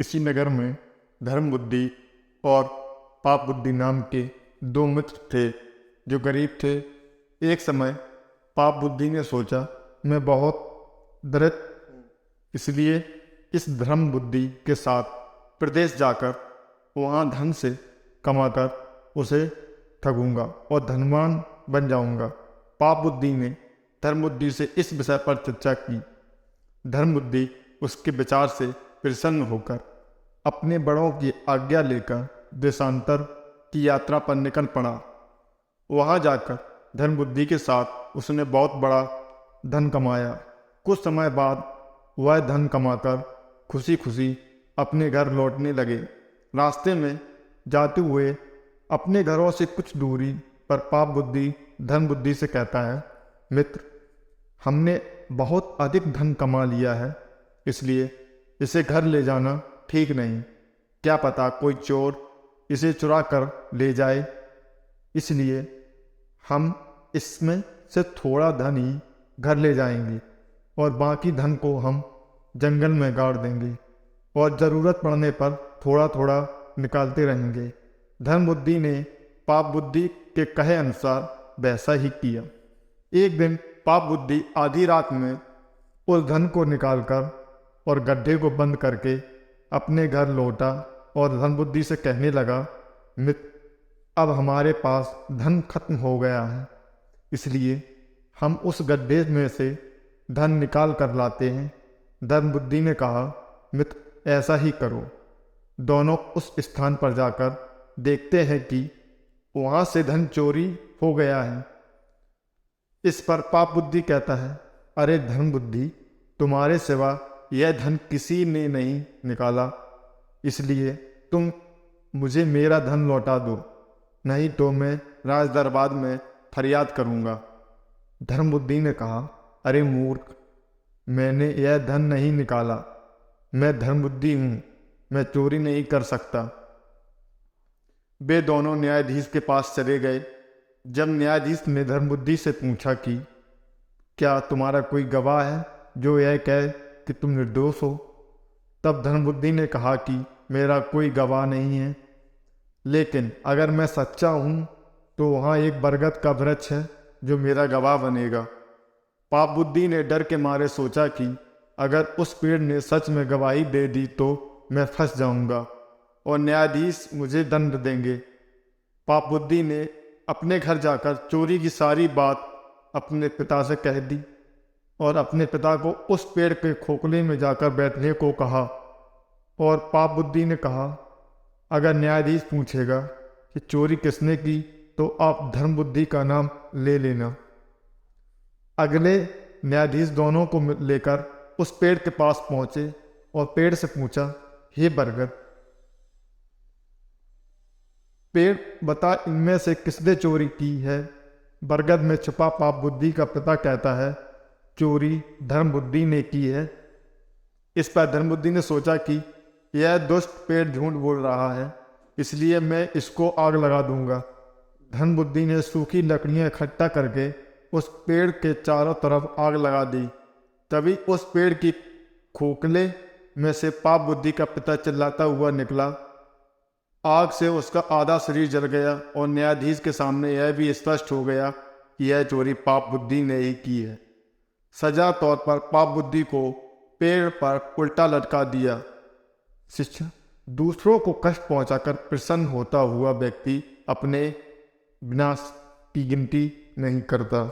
इसी नगर में धर्म बुद्धि और पाप बुद्धि नाम के दो मित्र थे जो गरीब थे। एक समय पाप बुद्धि ने सोचा, मैं बहुत दरिद्र हूँ, इसलिए इस धर्म बुद्धि के साथ प्रदेश जाकर वहाँ धन से कमाकर उसे ठगूंगा और धनवान बन जाऊंगा। पाप बुद्धि ने धर्म बुद्धि से इस विषय पर चर्चा की। धर्म बुद्धि उसके विचार से प्रसन्न होकर अपने बड़ों की आज्ञा लेकर देशांतर की यात्रा पर निकल पड़ा। वहां जाकर धर्म बुद्धि के साथ उसने बहुत बड़ा धन कमाया। कुछ समय बाद वह धन कमाकर खुशी खुशी अपने घर लौटने लगे। रास्ते में जाते हुए अपने घरों से कुछ दूरी पर पाप बुद्धि धर्म बुद्धि से कहता है, मित्र, हमने बहुत अधिक धन कमा लिया है, इसलिए इसे घर ले जाना ठीक नहीं। क्या पता कोई चोर इसे चुरा कर ले जाए, इसलिए हम इसमें से थोड़ा धन ही घर ले जाएंगे और बाकी धन को हम जंगल में गाड़ देंगे और ज़रूरत पड़ने पर थोड़ा थोड़ा निकालते रहेंगे। धर्म बुद्धि ने पाप बुद्धि के कहे अनुसार वैसा ही किया। एक दिन पाप बुद्धि आधी रात में उस धन को निकालकर और गड्ढे को बंद करके अपने घर लौटा और धन बुद्धि से कहने लगा, मित्र, अब हमारे पास धन खत्म हो गया है, इसलिए हम उस गड्ढे में से धन निकाल कर लाते हैं। धर्म बुद्धि ने कहा, मित्र, ऐसा ही करो। दोनों उस स्थान पर जाकर देखते हैं कि वहाँ से धन चोरी हो गया है। इस पर पाप बुद्धि कहता है, अरे धर्म बुद्धि, तुम्हारे सिवा यह धन किसी ने नहीं निकाला, इसलिए तुम मुझे मेरा धन लौटा दो, नहीं तो मैं राज दरबार में फरियाद करूँगा। धर्म बुद्धि ने कहा, अरे मूर्ख, मैंने यह धन नहीं निकाला, मैं धर्म बुद्धि हूँ, मैं चोरी नहीं कर सकता। वे दोनों न्यायाधीश के पास चले गए। जब न्यायाधीश ने धर्म बुद्धि से पूछा कि क्या तुम्हारा कोई गवाह है जो यह कहे कि तुम निर्दोष हो, तब धर्म बुद्धि ने कहा कि मेरा कोई गवाह नहीं है, लेकिन अगर मैं सच्चा हूँ तो वहाँ एक बरगद का वृक्ष है जो मेरा गवाह बनेगा। पाप बुद्धि ने डर के मारे सोचा कि अगर उस पेड़ ने सच में गवाही दे दी तो मैं फंस जाऊंगा और न्यायाधीश मुझे दंड देंगे। पाप बुद्धि ने अपने घर जाकर चोरी की सारी बात अपने पिता से कह दी और अपने पिता को उस पेड़ के खोखले में जाकर बैठने को कहा। और पाप बुद्धि ने कहा, अगर न्यायाधीश पूछेगा कि चोरी किसने की तो आप धर्म बुद्धि का नाम ले लेना। अगले न्यायाधीश दोनों को लेकर उस पेड़ के पास पहुंचे और पेड़ से पूछा, हे बरगद पेड़, बता इनमें से किसने चोरी की है। बरगद में छुपा पाप बुद्धि का पिता कहता है, चोरी धर्म बुद्धि ने की है। इस पर धर्म बुद्धि ने सोचा कि यह दुष्ट पेड़ झूठ बोल रहा है, इसलिए मैं इसको आग लगा दूंगा। धर्म बुद्धि ने सूखी लकड़ियां इकट्ठा करके उस पेड़ के चारों तरफ आग लगा दी। तभी उस पेड़ की खोखले में से पाप बुद्धि का पिता चिल्लाता हुआ निकला। आग से उसका आधा शरीर जल गया और न्यायाधीश के सामने यह भी स्पष्ट हो गया कि यह चोरी पाप बुद्धि ने ही की है। सजा तौर पर पाप बुद्धि को पेड़ पर उल्टा लटका दिया। शिक्षा, दूसरों को कष्ट पहुंचाकर प्रसन्न होता हुआ व्यक्ति अपने विनाश की गिनती नहीं करता।